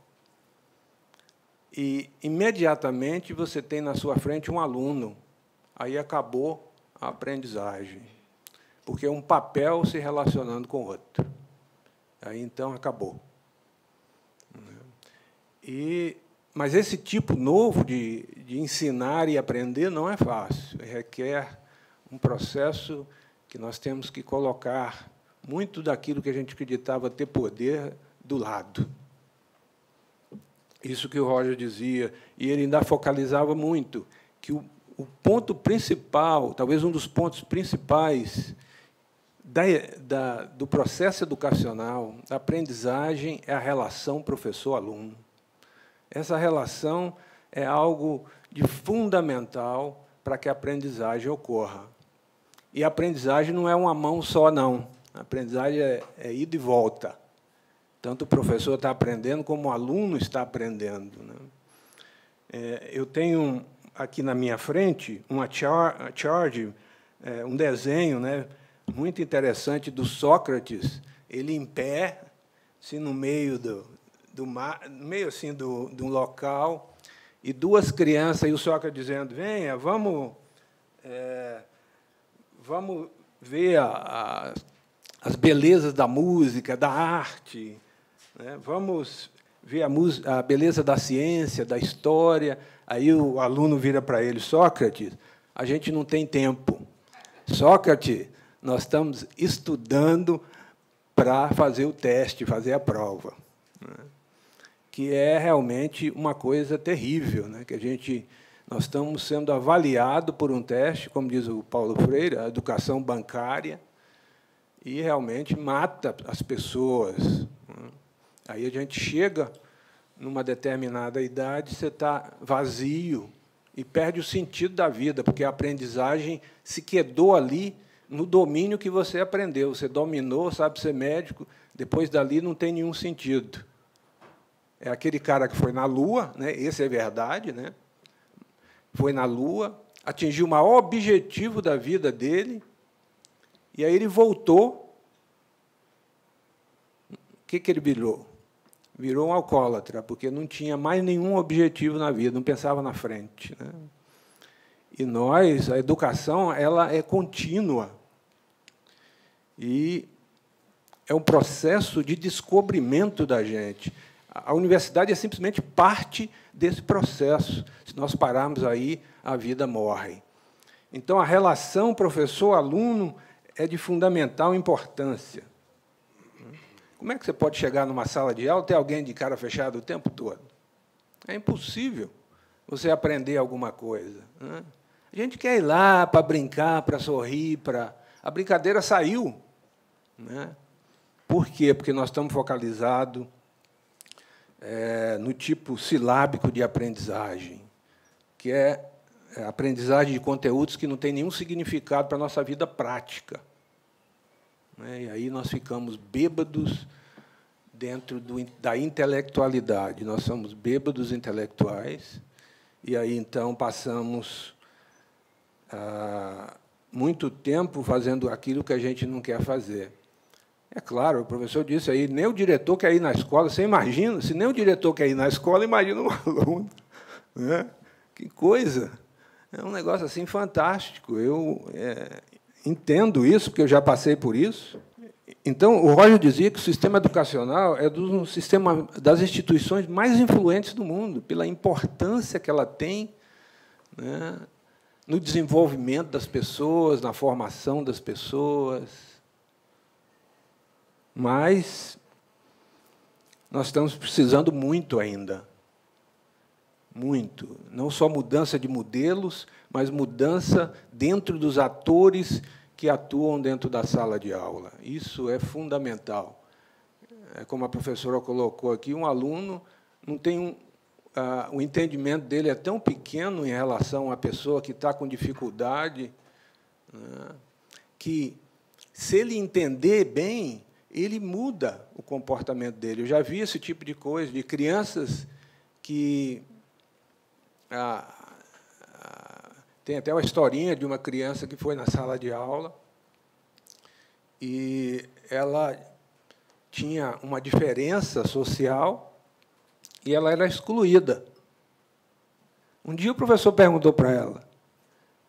e imediatamente você tem na sua frente um aluno, aí acabou a aprendizagem, porque é um papel se relacionando com o outro. Aí, então, acabou. Mas esse tipo novo de ensinar e aprender não é fácil. Requer um processo que nós temos que colocar muito daquilo que a gente acreditava ter poder do lado. Isso que o Roger dizia, e ele ainda focalizava muito, que o ponto principal, talvez um dos pontos principais do processo educacional, da aprendizagem, é a relação professor-aluno. Essa relação é algo de fundamental para que a aprendizagem ocorra. E a aprendizagem não é uma mão só, não. A aprendizagem é ida e volta. Tanto o professor está aprendendo, como o aluno está aprendendo, né? Eu tenho aqui na minha frente uma chart, um desenho, né, muito interessante do Sócrates, ele em pé, assim, no meio no meio assim de um local, e duas crianças, e o Sócrates dizendo, venha, vamos ver as belezas da música, da arte, né? Vamos ver a beleza da ciência, da história. Aí o aluno vira para ele, Sócrates, a gente não tem tempo. Sócrates, nós estamos estudando para fazer o teste, fazer a prova, né? Que é realmente uma coisa terrível, né? Que nós estamos sendo avaliados por um teste, como diz o Paulo Freire, a educação bancária, e realmente mata as pessoas, né? Aí a gente chega numa determinada idade, você está vazio e perde o sentido da vida, porque a aprendizagem se quedou ali no domínio que você aprendeu. Você dominou, sabe ser médico, depois dali não tem nenhum sentido. É aquele cara que foi na Lua, né? Esse é verdade, né? Foi na Lua, atingiu o maior objetivo da vida dele, e aí ele voltou. O que ele virou? Virou um alcoólatra, porque não tinha mais nenhum objetivo na vida, não pensava na frente, né? E nós, a educação, ela é contínua. E é um processo de descobrimento da gente. A universidade é simplesmente parte desse processo. Se nós pararmos aí, a vida morre. Então, a relação professor-aluno é de fundamental importância. Como é que você pode chegar numa sala de aula e ter alguém de cara fechada o tempo todo? É impossível você aprender alguma coisa, né? A gente quer ir lá para brincar, para sorrir, a brincadeira saiu, né? Por quê? Porque nós estamos focalizados no tipo silábico de aprendizagem, que é a aprendizagem de conteúdos que não tem nenhum significado para a nossa vida prática, né? E aí nós ficamos bêbados dentro da intelectualidade. Nós somos bêbados intelectuais, e aí, então, passamos muito tempo fazendo aquilo que a gente não quer fazer. É claro, o professor disse aí, nem o diretor quer ir na escola. Você imagina, se nem o diretor quer ir na escola, imagina um aluno, né? Que coisa! É um negócio assim fantástico. Eu entendo isso, porque eu já passei por isso. Então, o Roger dizia que o sistema educacional é um sistema das instituições mais influentes do mundo, pela importância que ela tem, né, no desenvolvimento das pessoas, na formação das pessoas. Mas nós estamos precisando muito ainda. Muito. Não só mudança de modelos, mas mudança dentro dos atores que atuam dentro da sala de aula. Isso é fundamental. Como a professora colocou aqui, um aluno não tem o entendimento dele é tão pequeno em relação à pessoa que está com dificuldade, né, que, se ele entender bem, ele muda o comportamento dele. Eu já vi esse tipo de coisa, de crianças que... tem até uma historinha de uma criança que foi na sala de aula e ela tinha uma diferença social e ela era excluída. Um dia o professor perguntou para ela,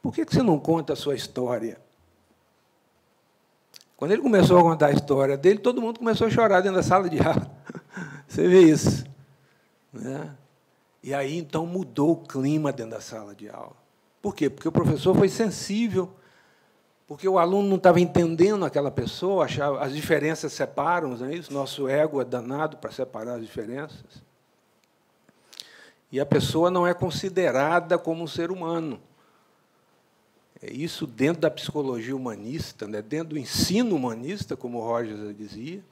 por que você não conta a sua história? Quando ele começou a contar a história dele, todo mundo começou a chorar dentro da sala de aula. Você vê isso, né? E aí, então, mudou o clima dentro da sala de aula. Por quê? Porque o professor foi sensível, porque o aluno não estava entendendo aquela pessoa, achava, as diferenças separam, não é isso? Nosso ego é danado para separar as diferenças. E a pessoa não é considerada como um ser humano. É isso dentro da psicologia humanista, né? Dentro do ensino humanista, como o Roger dizia.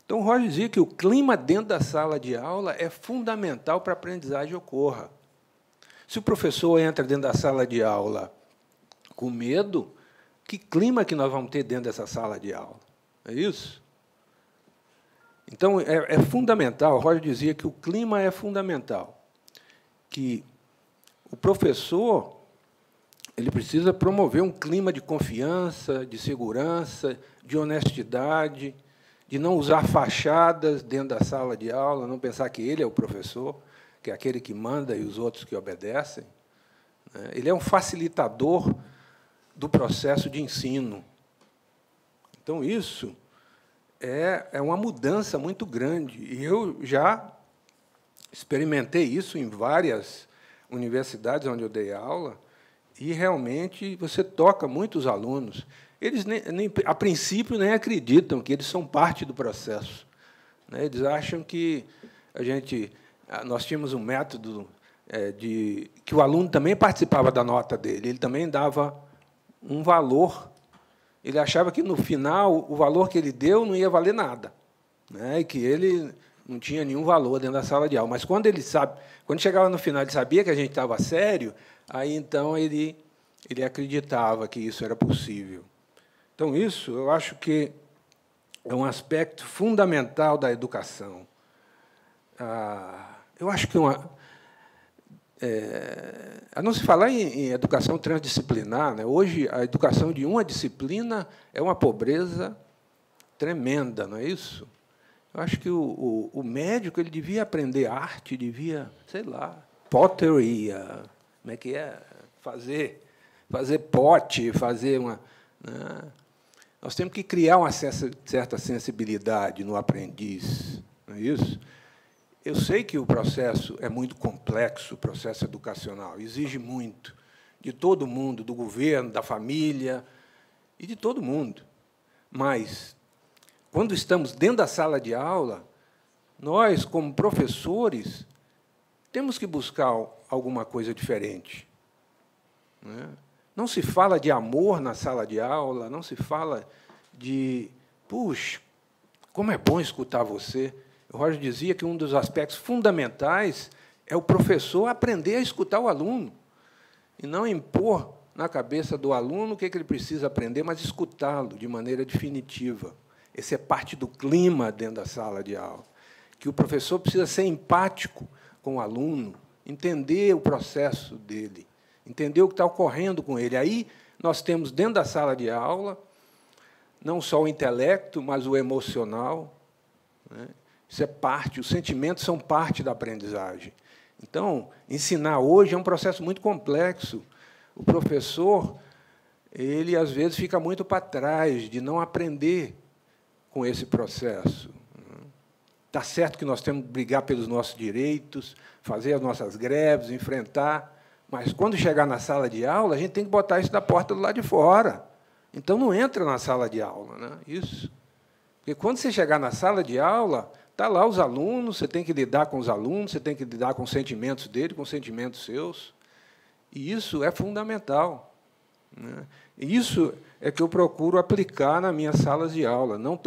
Então, o Roger dizia que o clima dentro da sala de aula é fundamental para a aprendizagem ocorra. Se o professor entra dentro da sala de aula com medo, que clima que nós vamos ter dentro dessa sala de aula? É isso? Então, é fundamental, o Roger dizia que o clima é fundamental, que o professor ele precisa promover um clima de confiança, de segurança, de honestidade, de não usar fachadas dentro da sala de aula, não pensar que ele é o professor, que é aquele que manda e os outros que obedecem. Ele é um facilitador do processo de ensino. Então, isso é uma mudança muito grande. E eu já experimentei isso em várias universidades onde eu dei aula, e, realmente, você toca muitos alunos. Eles, a princípio, nem acreditam que eles são parte do processo. Eles acham que nós tínhamos um método que o aluno também participava da nota dele, ele também dava um valor. Ele achava que, no final, o valor que ele deu não ia valer nada, e que ele não tinha nenhum valor dentro da sala de aula. Mas, quando chegava no final, ele sabia que a gente estava sério, aí, então, ele acreditava que isso era possível. Então, isso, eu acho que é um aspecto fundamental da educação. Eu acho que a não se falar em educação transdisciplinar, hoje a educação de uma disciplina é uma pobreza tremenda, não é isso? Eu acho que o médico ele devia aprender arte, devia, sei lá, pottery, como é que é? Fazer pote, fazer uma... Nós temos que criar uma certa sensibilidade no aprendiz, não é isso? Eu sei que o processo é muito complexo, o processo educacional, exige muito de todo mundo, do governo, da família e de todo mundo. Mas, quando estamos dentro da sala de aula, nós, como professores, temos que buscar alguma coisa diferente. Não se fala de amor na sala de aula, não se fala de, puxa, como é bom escutar você. O Roger dizia que um dos aspectos fundamentais é o professor aprender a escutar o aluno, e não impor na cabeça do aluno o que ele precisa aprender, mas escutá-lo de maneira definitiva. Esse é parte do clima dentro da sala de aula, que o professor precisa ser empático com o aluno, entender o processo dele, entender o que está ocorrendo com ele. Aí nós temos, dentro da sala de aula, não só o intelecto, mas o emocional. Isso é parte, os sentimentos são parte da aprendizagem. Então, ensinar hoje é um processo muito complexo. O professor, ele, às vezes, fica muito para trás de não aprender com esse processo. Está certo que nós temos que brigar pelos nossos direitos, fazer as nossas greves, enfrentar, mas, quando chegar na sala de aula, a gente tem que botar isso da porta do lado de fora. Então, não entra na sala de aula. Isso. Porque, quando você chegar na sala de aula, está lá os alunos, você tem que lidar com os alunos, você tem que lidar com os sentimentos dele, com os sentimentos seus. E isso é fundamental. E isso é que eu procuro aplicar nas minhas salas de aula. Não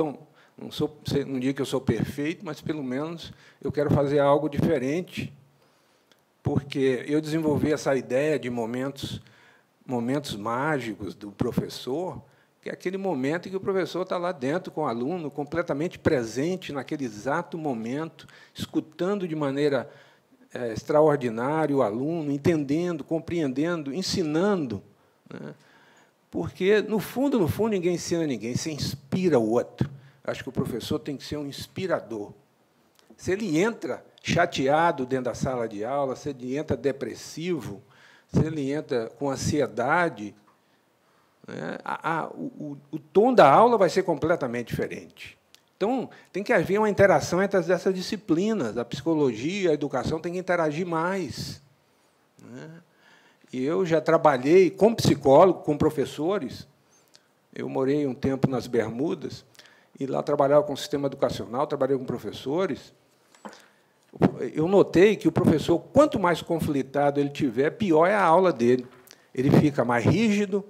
digo que eu sou perfeito, mas, pelo menos, eu quero fazer algo diferente, porque eu desenvolvi essa ideia de momentos mágicos do professor, que é aquele momento em que o professor está lá dentro com o aluno, completamente presente naquele exato momento, escutando de maneira extraordinária o aluno, entendendo, compreendendo, ensinando. Porque, no fundo, ninguém ensina ninguém, você inspira o outro. Acho que o professor tem que ser um inspirador. Se ele entra chateado dentro da sala de aula, se ele entra depressivo, se ele entra com ansiedade, o tom da aula vai ser completamente diferente. Então, tem que haver uma interação entre essas disciplinas. A psicologia, a educação tem que interagir mais. E eu já trabalhei com psicólogo, com professores. Eu morei um tempo nas Bermudas, e lá trabalhava com o sistema educacional, trabalhei com professores. Eu notei que o professor, quanto mais conflitado ele tiver, pior é a aula dele. Ele fica mais rígido,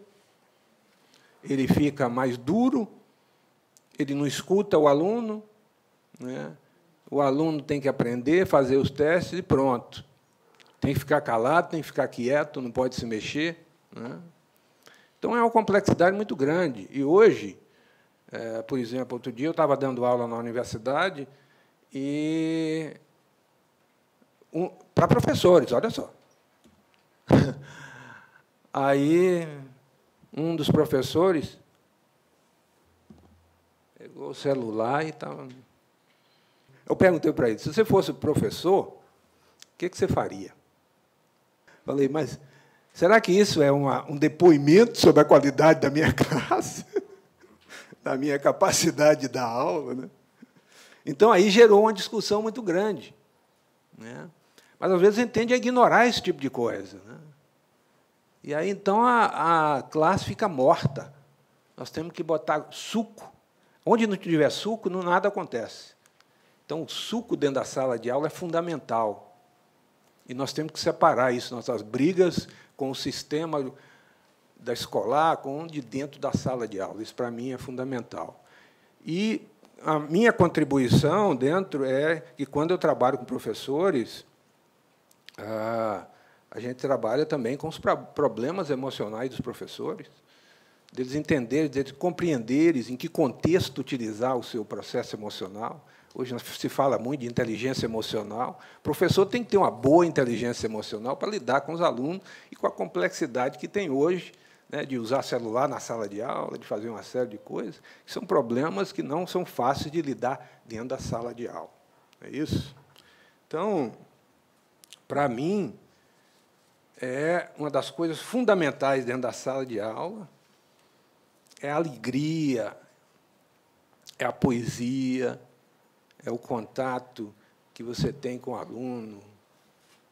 ele fica mais duro, ele não escuta o aluno. O aluno tem que aprender, fazer os testes e pronto. Tem que ficar calado, tem que ficar quieto, não pode se mexer. Então, é uma complexidade muito grande. E, hoje, por exemplo, outro dia eu estava dando aula na universidade e para professores, olha só. Aí, um dos professores, Pegou o celular e estava... Eu perguntei para ele, se você fosse professor, o que você faria? Falei, mas será que isso é um depoimento sobre a qualidade da minha classe? Da minha capacidade de dar aula? Né? Então, aí gerou uma discussão muito grande. Né? Mas, às vezes, a gente tende a ignorar esse tipo de coisa. Né? E aí, então, a classe fica morta. Nós temos que botar suco. Onde não tiver suco, nada acontece. Então, o suco dentro da sala de aula é fundamental. E nós temos que separar isso, nossas brigas com o sistema da escolar, com o de dentro da sala de aula. Isso, para mim, é fundamental. E a minha contribuição dentro é que, quando eu trabalho com professores, a gente trabalha também com os problemas emocionais dos professores, deles entenderem, deles compreenderem em que contexto utilizar o seu processo emocional. Hoje se fala muito de inteligência emocional. O professor tem que ter uma boa inteligência emocional para lidar com os alunos e com a complexidade que tem hoje, né, de usar celular na sala de aula, de fazer uma série de coisas, que são problemas que não são fáceis de lidar dentro da sala de aula. É isso? Então, para mim, é uma das coisas fundamentais dentro da sala de aula, é a alegria, é a poesia, é o contato que você tem com o aluno,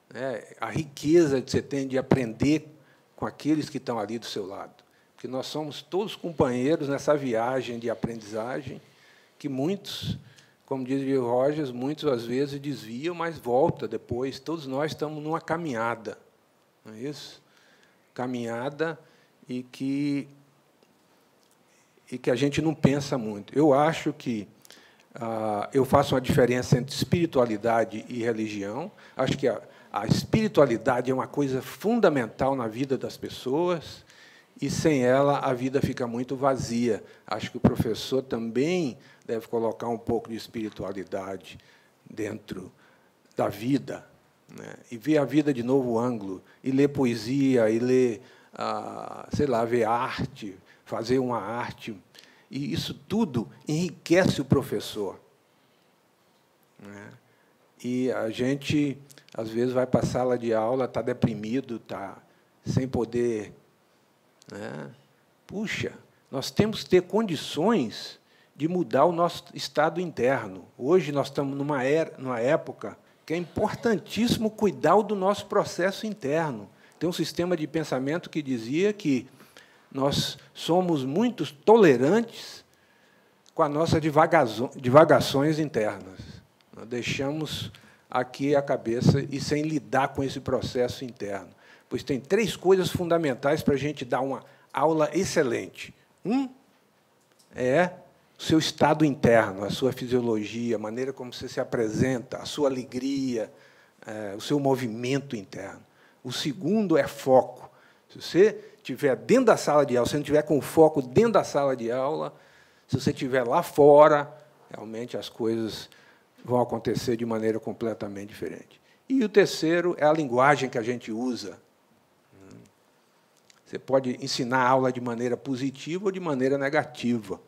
né, a riqueza que você tem de aprender com aqueles que estão ali do seu lado. Porque nós somos todos companheiros nessa viagem de aprendizagem, que muitos, como diz o Rogers, muitos, às vezes, desviam, mas volta depois. Todos nós estamos numa caminhada, não é isso? Caminhada e que a gente não pensa muito. Eu acho que eu faço uma diferença entre espiritualidade e religião. Acho que a espiritualidade é uma coisa fundamental na vida das pessoas, e, sem ela, a vida fica muito vazia. Acho que o professor também deve colocar um pouco de espiritualidade dentro da vida, né? E ver a vida de novo ângulo, e ler poesia, e ler, sei lá, ver arte, fazer uma arte. E isso tudo enriquece o professor. Né? E a gente, às vezes, vai para a sala de aula, está deprimido, está sem poder. Né? Puxa, nós temos que ter condições de mudar o nosso estado interno. Hoje nós estamos numa época que é importantíssimo cuidar do nosso processo interno. Tem um sistema de pensamento que dizia que nós somos muito tolerantes com as nossas divagações internas. Nós deixamos aqui a cabeça e sem lidar com esse processo interno. Pois tem 3 coisas fundamentais para a gente dar uma aula excelente. É o seu estado interno, a sua fisiologia, a maneira como você se apresenta, a sua alegria, o seu movimento interno. O segundo é foco. Se você estiver dentro da sala de aula, se não estiver com foco dentro da sala de aula, se você estiver lá fora, realmente as coisas vão acontecer de maneira completamente diferente. E o terceiro é a linguagem que a gente usa. Você pode ensinar a aula de maneira positiva ou de maneira negativa.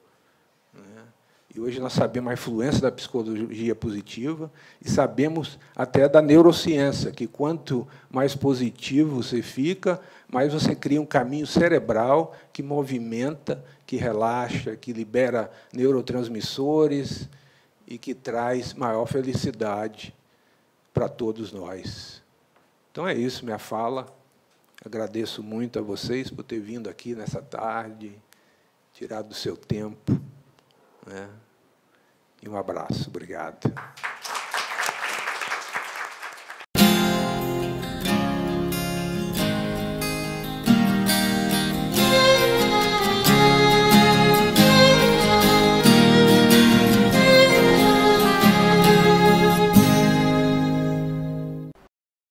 E hoje nós sabemos a influência da psicologia positiva e sabemos até da neurociência, que quanto mais positivo você fica, mais você cria um caminho cerebral que movimenta, que relaxa, que libera neurotransmissores e que traz maior felicidade para todos nós. Então, é isso, minha fala. Agradeço muito a vocês por ter vindo aqui nessa tarde, tirado do seu tempo. Né? E um abraço. Obrigado.